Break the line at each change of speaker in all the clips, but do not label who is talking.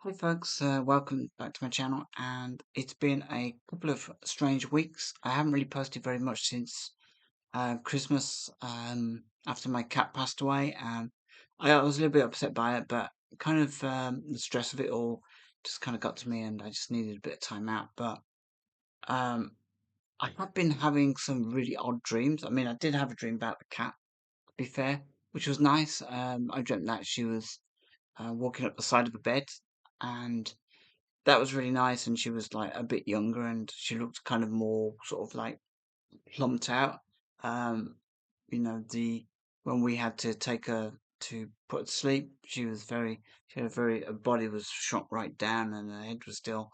Hi folks, welcome back to my channel, and it's been a couple of strange weeks. I haven't really posted very much since Christmas, after my cat passed away. I was a little bit upset by it, but kind of the stress of it all just kind of got to me, and I just needed a bit of time out. But um, I have been having some really odd dreams. I mean, I did have a dream about the cat, to be fair, which was nice. I dreamt that she was walking up the side of the bed, and that was really nice, and she was, like, a bit younger, and she looked kind of more sort of, like, plumped out. Um, the when we had to take her to put her to sleep, she had a very her body was shrunk right down, and her head was still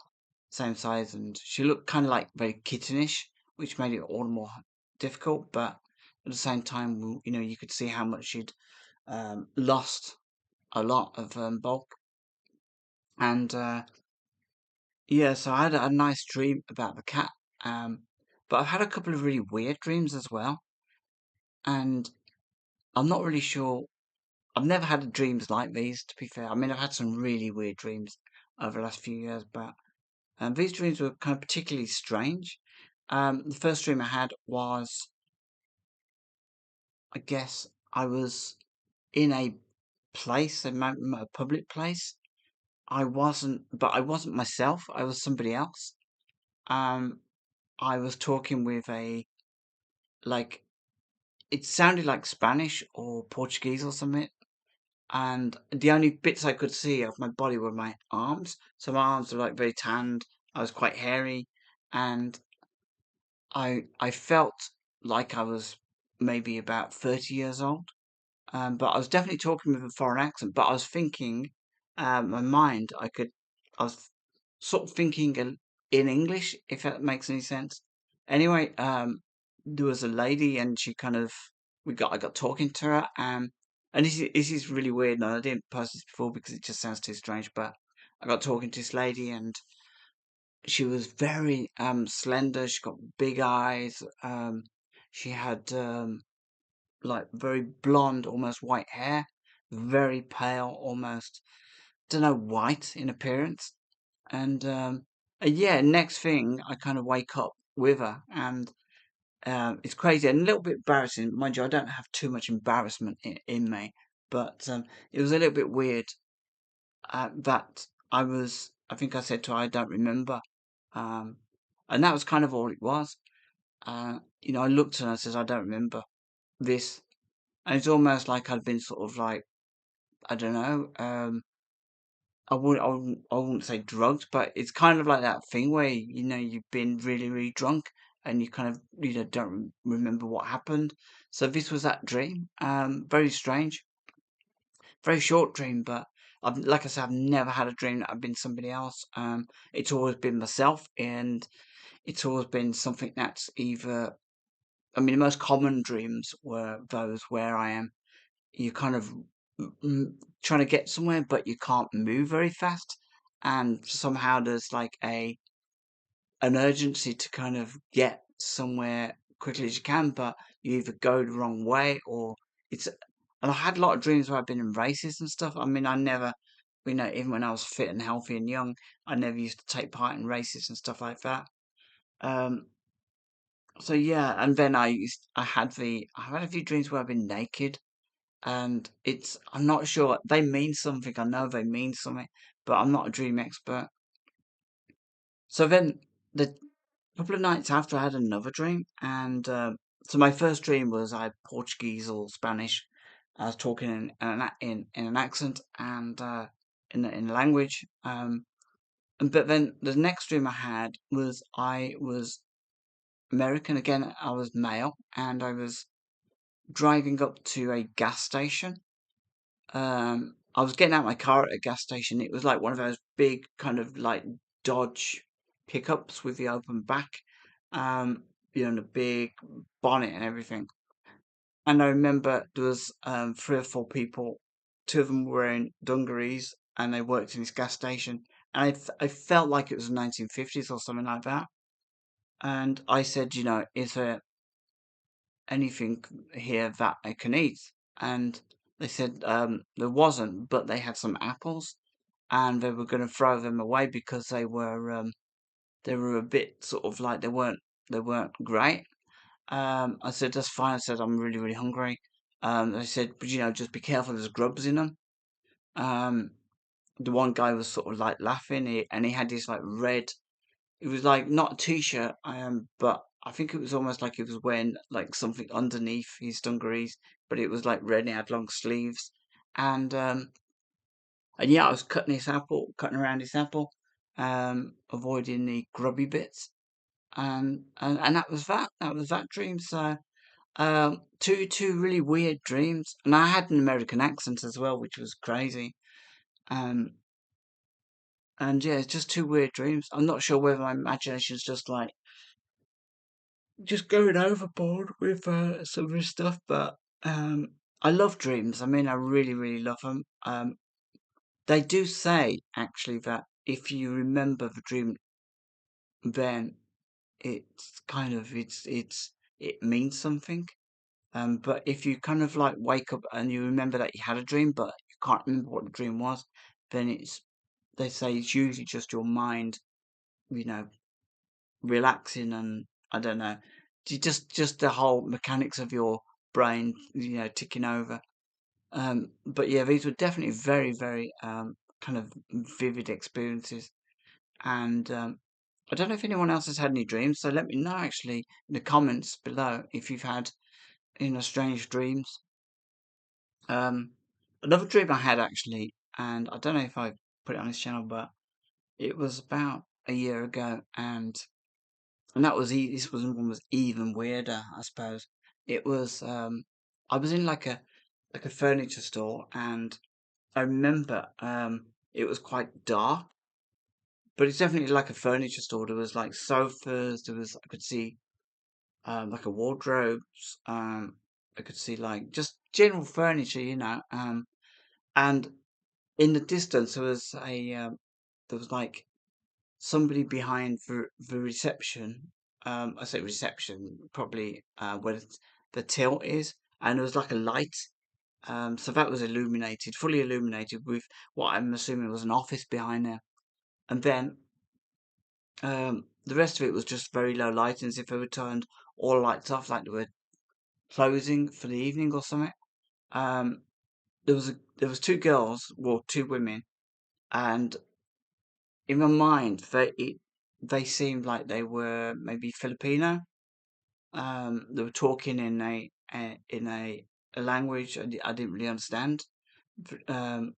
same size, and she looked kinda, like, very kittenish, which made it all the more difficult, but at the same time, you could see how much she'd, lost a lot of, bulk, and, yeah, so I had a nice dream about the cat, but I've had a couple of really weird dreams as well, and I'm not really sure. I've never had dreams like these, to be fair. I mean, I've had some really weird dreams over the last few years, but these dreams were kind of particularly strange. The first dream I had was, I guess, I was in a place, a public place. But I wasn't myself. I was somebody else. Um, I was talking with like it sounded like Spanish or Portuguese or something, and the only bits I could see of my body were my arms. So my arms were like very tanned. I was quite hairy, and I felt like I was maybe about 30 years old. But I was definitely talking with a foreign accent. But I was thinking, my mind, I was sort of thinking in English, if that makes any sense. Anyway, there was a lady, and she kind of I got talking to her, and this is really weird, and I didn't post this before because it just sounds too strange. But I got talking to this lady, and she was very slender. She got big eyes. She had like very blonde, almost white hair, very pale, almost don't know, white in appearance. And yeah, next thing I kind of wake up with her, and it's crazy and a little bit embarrassing. Mind you, I don't have too much embarrassment in me, but it was a little bit weird that I think I said to her, I don't remember. Um, and that was kind of all it was. I looked at her and I said, I don't remember this. And it's almost like I'd been sort of like, I don't know, I wouldn't say drugged, but it's kind of like that thing where, you've been really, really drunk, and you kind of, don't remember what happened. So this was that dream. Very strange, very short dream, but like I said, I've never had a dream that I've been somebody else. It's always been myself, and it's always been something that's either, I mean, the most common dreams were those where I am you kind of trying to get somewhere, but you can't move very fast, and somehow there's like an urgency to kind of get somewhere quickly as you can, but you either go the wrong way or it's. And I had a lot of dreams where I've been in races and stuff. I mean, I never, even when I was fit and healthy and young, I never used to take part in races and stuff like that. Um, so yeah, and then I had a few dreams where I've been naked, and I'm not sure they mean something. I know they mean something, but I'm not a dream expert. So then the couple of nights after, I had another dream, and so my first dream was I had Portuguese or Spanish. I was talking in an accent and in a language. But then the next dream I had was I was American again. I was male, and I was driving up to a gas station. I was getting out my car at a gas station. It was like one of those big kind of like Dodge pickups with the open back, and the big bonnet and everything. And I remember there was three or four people. Two of them were wearing dungarees, and they worked in this gas station. And I felt like it was the 1950s or something like that. And I said, is there anything here that I can eat? And they said there wasn't, but they had some apples. and they were going to throw them away because they were a bit sort of like they weren't great. I said that's fine. I said I'm really really hungry. They said, but just be careful. There's grubs in them. Um, the one guy was sort of like laughing, and he had this like red. It was like not a t-shirt, but I think it was almost like he was wearing like something underneath his dungarees, but it was like red and it had long sleeves. And yeah, I was cutting around his apple, avoiding the grubby bits, and that was that. That was that dream. So two really weird dreams, and I had an American accent as well, which was crazy. Um, and yeah, it's just two weird dreams. I'm not sure whether my imagination's just going overboard with some of this stuff, but I love dreams. I mean, I really, really love them. They do say actually that if you remember the dream, then it's kind of it means something. But if you kind of like wake up and you remember that you had a dream, but you can't remember what the dream was, then they say it's usually just your mind, you know, relaxing, and I don't know, just the whole mechanics of your brain, ticking over. But yeah, these were definitely very, very kind of vivid experiences, and I don't know if anyone else has had any dreams, so let me know actually in the comments below if you've had strange dreams. Um, Another dream I had actually, and I don't know if I put it on this channel, but it was about a year ago, and that was this was one was even weirder, I suppose. It was I was in like a furniture store, and I remember it was quite dark, but it's definitely like a furniture store. There was like sofas, I could see like a wardrobes, I could see like just general furniture, and in the distance there was like somebody behind the reception. I say reception, probably where the till is, and there was like a light. So that was illuminated, fully illuminated, with what I'm assuming was an office behind there. And then the rest of it was just very low lighting, as if they were turned all lights off, like they were closing for the evening or something. Um, there was two girls, well, two women, and in my mind, they seemed like they were maybe Filipino. They were talking in a language I didn't really understand. Um,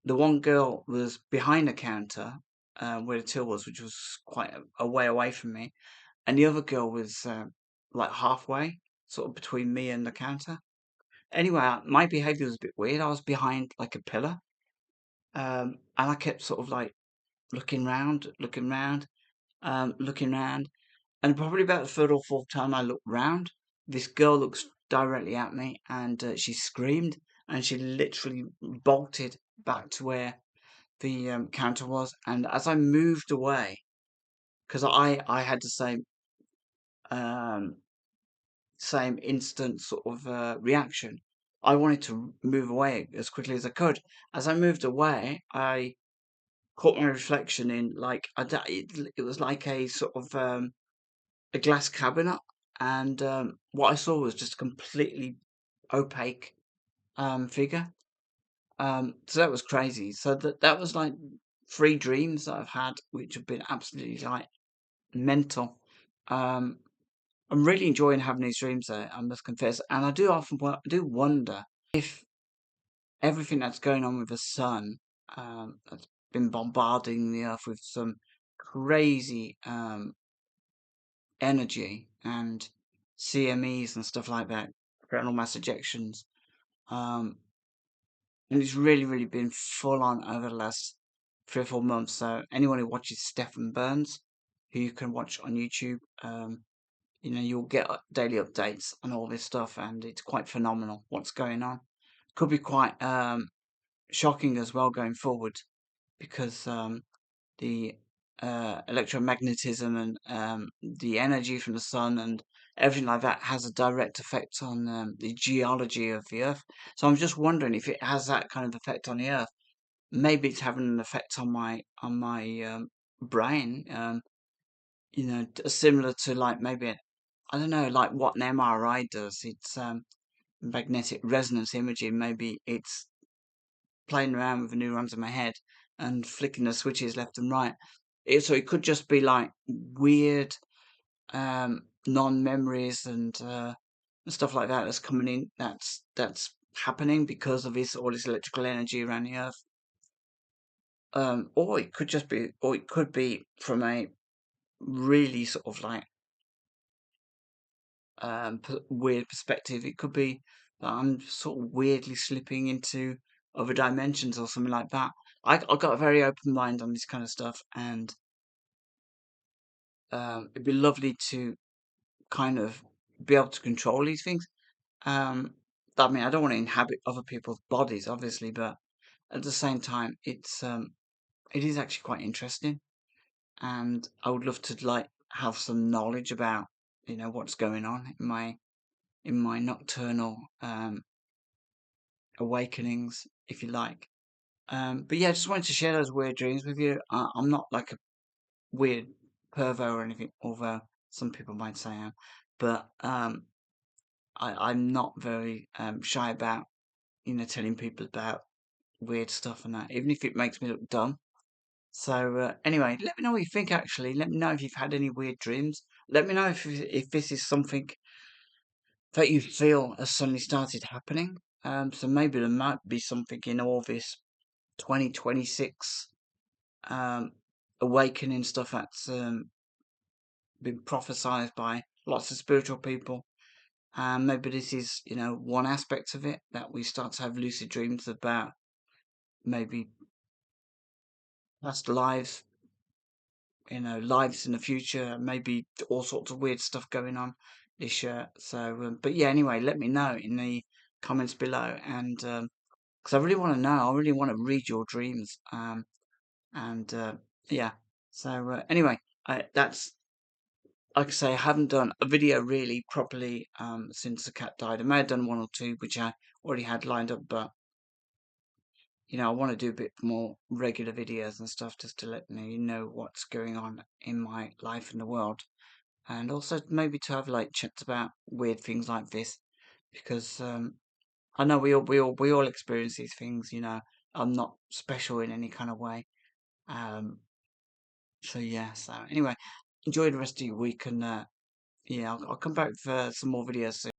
the one girl was behind the counter where the till was, which was quite a way away from me, and the other girl was like halfway, sort of between me and the counter. Anyway, my behaviour was a bit weird. I was behind like a pillar, and I kept sort of like looking round. And probably about the third or fourth time I looked round, this girl looks directly at me, and she screamed, and she literally bolted back to where the counter was. And as I moved away, because I had the um, same instant sort of reaction, I wanted to move away as quickly as I could. As I moved away, I caught my reflection in like it was like a sort of a glass cabinet, and what I saw was just a completely opaque figure. So that was crazy. So that was like three dreams that I've had, which have been absolutely like mental. Um, I'm really enjoying having these dreams, though, I must confess, and I do often I do wonder if everything that's going on with the sun, that's been bombarding the earth with some crazy energy and CMEs and stuff like that, coronal mass ejections. Um, and it's really, really been full on over the last 3 or 4 months. So anyone who watches Stefan Burns, who you can watch on YouTube, you'll get daily updates on all this stuff, and it's quite phenomenal what's going on. Could be quite shocking as well going forward, because the electromagnetism and the energy from the sun and everything like that has a direct effect on the geology of the Earth. So I'm just wondering if it has that kind of effect on the Earth. maybe it's having an effect on my brain. Similar to like maybe I don't know, like what an MRI does. It's magnetic resonance imaging. Maybe it's playing around with the neurons in my head and flicking the switches left and right. So it could just be like weird non-memories and stuff like that that's coming in. That's happening because of all this electrical energy around the earth. Or it could just be, or it could be from a really sort of like weird perspective. It could be that I'm sort of weirdly slipping into other dimensions or something like that. I got a very open mind on this kind of stuff, and it'd be lovely to kind of be able to control these things. Um, I mean, I don't want to inhabit other people's bodies, obviously, but at the same time, it is actually quite interesting, and I would love to like have some knowledge about what's going on in my nocturnal awakenings, if you like. But yeah, I just wanted to share those weird dreams with you. I'm not like a weird pervo or anything, although some people might say I am. But I'm not very shy about telling people about weird stuff and that, even if it makes me look dumb. So anyway, let me know what you think. Actually, let me know if you've had any weird dreams. Let me know if this is something that you feel has suddenly started happening. So maybe there might be something in all this 2026 um, awakening stuff that's been prophesied by lots of spiritual people. Maybe this is, one aspect of it that we start to have lucid dreams about maybe past lives, lives in the future, maybe all sorts of weird stuff going on this year. So, but yeah, anyway, let me know in the comments below, and because I really want to know, I really want to read your dreams, and yeah. So anyway, that's like I say, I haven't done a video really properly since the cat died. I may have done one or two, which I already had lined up, but I want to do a bit more regular videos and stuff just to let you know what's going on in my life in the world, and also maybe to have like chats about weird things like this, because I know we all experience these things. I'm not special in any kind of way. Um, so yeah. So anyway, enjoy the rest of your week, and yeah, I'll come back for some more videos soon.